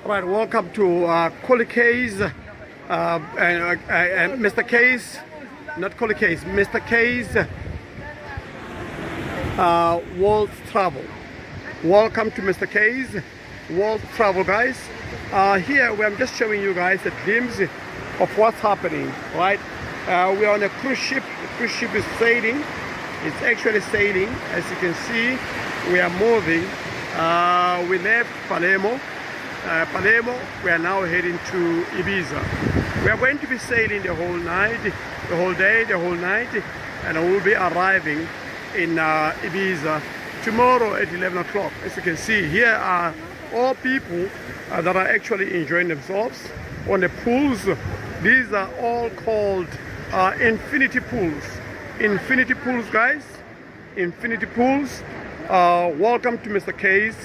Right, welcome to Coley K's, and Mr. K's, not Coley K's, Mr. K's World Travel. Welcome to Mr. K's World Travel, guys. Here I'm just showing you guys a glimpse of what's happening, right? We're on a cruise ship. The cruise ship is sailing. It's actually sailing. As you can see, we are moving. We left Palermo. We are now heading to Ibiza. We are going to be sailing the whole night, the whole day, the whole night, and we'll be arriving in Ibiza tomorrow at 11 o'clock. As you can see, here are all people that are actually enjoying themselves on the pools. These are all called infinity pools. Infinity pools, guys. Infinity pools. Welcome to Mr. K's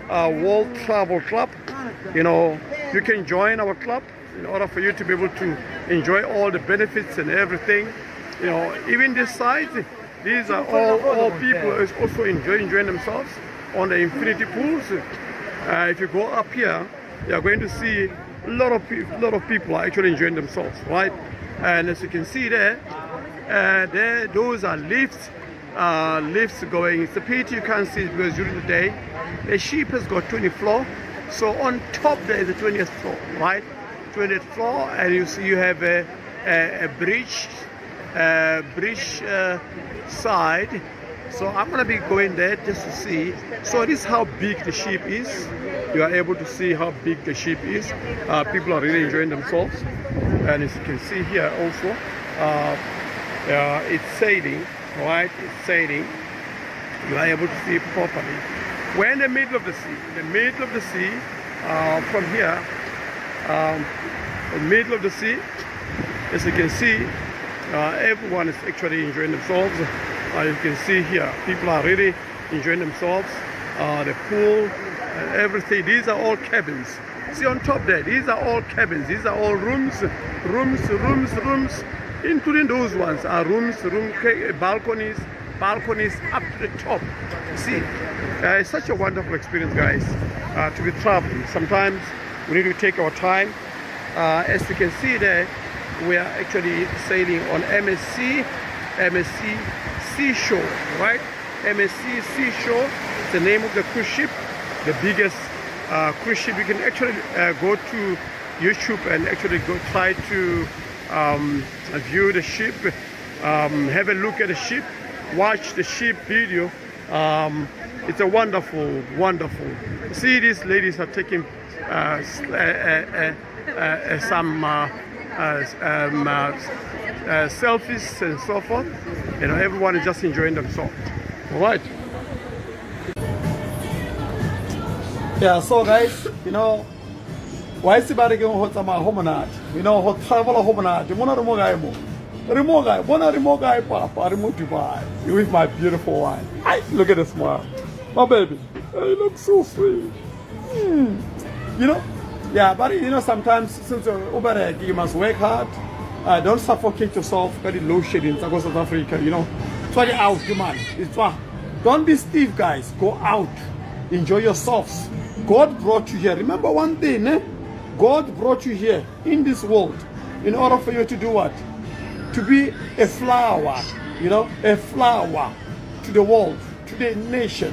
World Travel Club. You know, you can join our club in order for you to be able to enjoy all the benefits and everything. You know, even this side, these are all people who also enjoying themselves on the infinity pools. If you go up here, you are going to see a lot of people are actually enjoying themselves, right? And as you can see there, those are lifts. Lifts going. It's a pity you can't see it because during the day the ship has got 20 floor, so on top there is the 20th floor, right? 20th floor, and you see you have a bridge side. So I'm gonna be going there just to see. So this is how big the ship is. You are able to see how big the ship is. People are really enjoying themselves, and as you can see here also, it's sailing. Right, it's sailing. You are able to see it properly. We're in the middle of the sea. The middle of the sea. From here, the middle of the sea. As you can see, everyone is actually enjoying themselves. You can see here, people are really enjoying themselves. The pool, everything. These are all cabins. See on top there. These are all cabins. These are all rooms. Including those ones are rooms, balconies up to the top. See, it's such a wonderful experience, guys, to be traveling. Sometimes we need to take our time. As you can see there, we are actually sailing on MSC Seashore, right? MSC Seashore is the name of the cruise ship, the biggest cruise ship. You can actually go to YouTube and actually try to view the ship, have a look at the ship, watch the ship video. It's a wonderful. See, these ladies are taking some selfies and so forth. You know, everyone is just enjoying themselves. All right. Yeah. So, guys, you know. Why is somebody going to hot homonat? You know, hot travel homonat. You want to remote guy, Papa, remote Dubai. You with my beautiful wife. Look at the smile. My baby. You look so sweet. You know? Yeah, but you know, sometimes since you must work hard. Don't suffocate yourself. Very low shading. South Africa, you know. Try it out, man. Don't be stiff, guys. Go out. Enjoy yourselves. God brought you here. Remember one thing, eh? God brought you here in this world in order for you to do what? To be a flower, you know, a flower to the world, to the nation.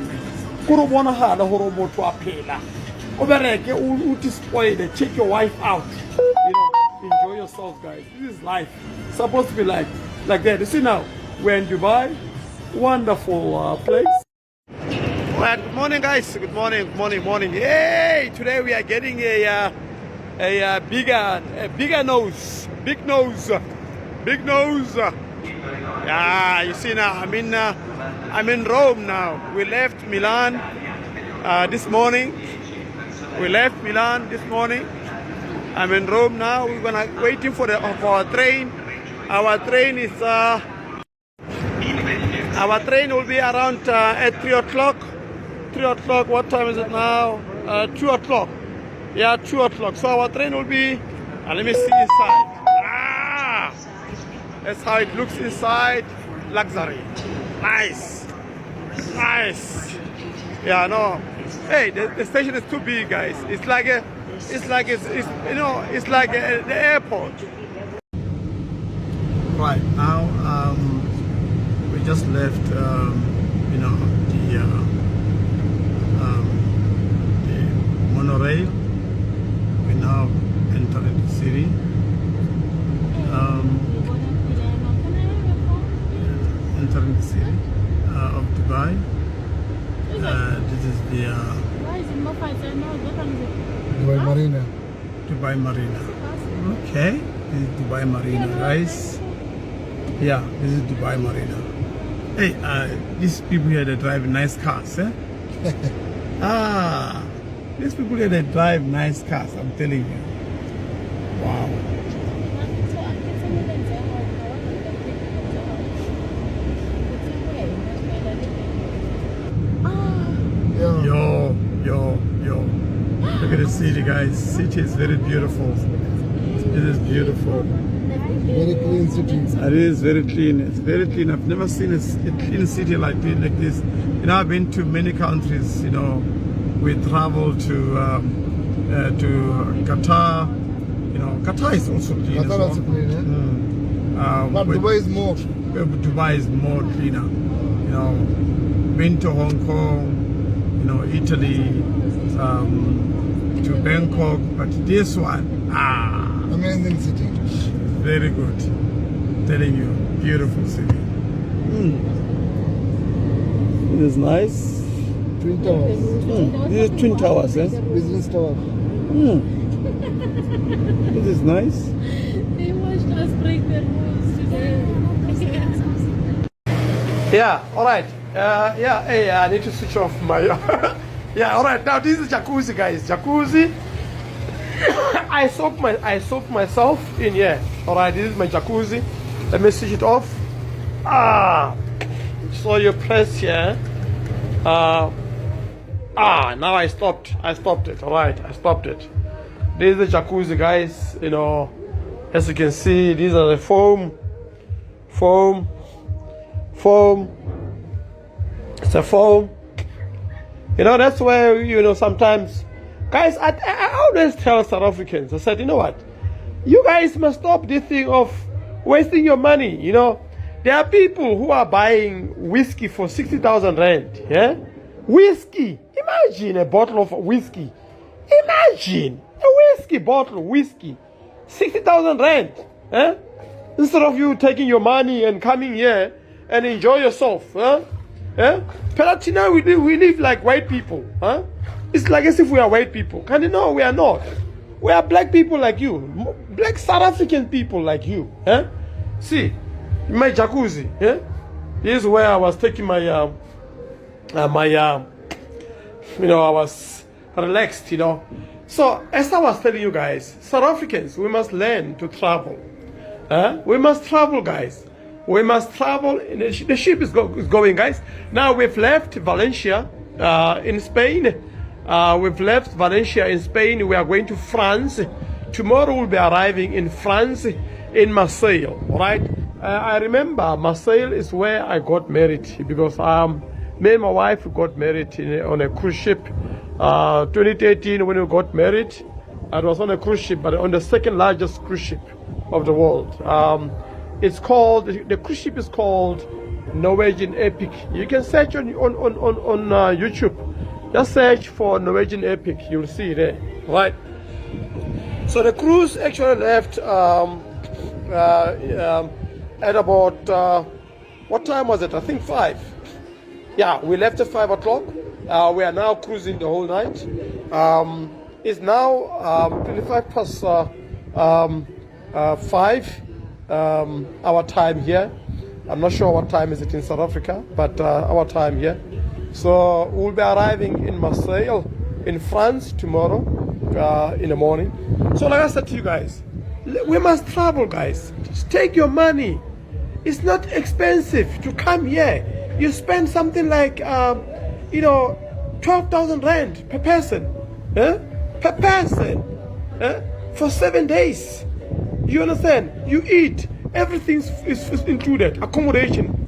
Check your wife out. You know, enjoy yourselves, guys. This is life. It's supposed to be like that. You see now, we're in Dubai. Wonderful place. Right, good morning, guys. Good morning. Yay! Today we are getting a bigger nose, big nose. Yeah, you see now, I'm in Rome now. We left Milan this morning. I'm in Rome now. We're gonna waiting for our train. Our train will be around at 3 o'clock. 3 o'clock. What time is it now? 2 o'clock. Yeah, 2 o'clock. So our train will be, let me see inside. That's how it looks inside. Luxury. Nice. Yeah, no. Hey, the station is too big, guys. It's like a, it's like it's you know, it's like the airport. Right now, we just left, you know, the monorail. We now entering the city. Entering the city of Dubai. This is the Dubai Marina. Dubai Marina. Okay, this is Dubai Marina, guys. Yeah, this is Dubai Marina. Hey, these people here, they drive nice cars, eh? These people here, they drive nice cars, I'm telling you. Wow. Yo. Look at the city, guys. City is very beautiful. It is beautiful. Very clean city. It is very clean. It's very clean. I've never seen a clean city like this. You know, I've been to many countries. You know, we travel to Qatar. You know, Qatar is also clean. Qatar also clean, yeah? But Dubai is more. Dubai is more cleaner. You know, been to Hong Kong. You know, Italy, to Bangkok, but this one, amazing city. Very good. Telling you, beautiful city. It is nice. Twin Towers. This is Twin Towers, eh? Business Tower. This is nice. They watched us break the rules today. Yeah, all right. Hey, I need to switch off my. Yeah, all right. Now this is jacuzzi, guys. Jacuzzi. I soaked myself in here. All right, this is my jacuzzi. Let me switch it off. So you press here. Now I stopped it. All right, I stopped it. This is the jacuzzi, guys. You know, as you can see, these are the foam. It's a foam. You know, that's where, you know, sometimes, guys, I always tell South Africans, I said, you know what, you guys must stop this thing of wasting your money. You know, there are people who are buying whiskey for 60,000 rand. Yeah, whiskey. Imagine a bottle of whiskey. Imagine a whiskey bottle of whiskey, 60,000 rand. Eh? Instead of you taking your money and coming here and enjoy yourself. Huh? Eh? Pelatina, we live like white people. Huh? It's like as if we are white people. Can you know we are not? We are black people like you. Black South African people like you. Eh? See, my jacuzzi. Eh? This is where I was taking my, you know, I was relaxed, you know. So, as I was telling you guys, South Africans, we must learn to travel. We must travel, guys. We must travel. The ship is going, guys. Now we've left Valencia in Spain. We've left Valencia in Spain. We are going to France. Tomorrow we'll be arriving in France, in Marseille. All right. I remember Marseille is where I got married, because me and my wife got married on a cruise ship. 2013 when we got married, it was on a cruise ship, but on the second largest cruise ship of the world. It's called, the cruise ship is called Norwegian Epic. You can search on YouTube. Just search for Norwegian Epic. You'll see it there, right? So the cruise actually left at about what time was it? I think 5. Yeah, we left at 5 o'clock. We are now cruising the whole night. It's now 25 past 5 our time here. I'm not sure what time is it in South Africa, but our time here. So we'll be arriving in Marseille, in France tomorrow in the morning. So like I said to you guys, we must travel, guys. Just take your money. It's not expensive to come here. You spend something like, 12,000 rand per person. Per person. For 7 days. You understand? You eat. Everything is included. Accommodation.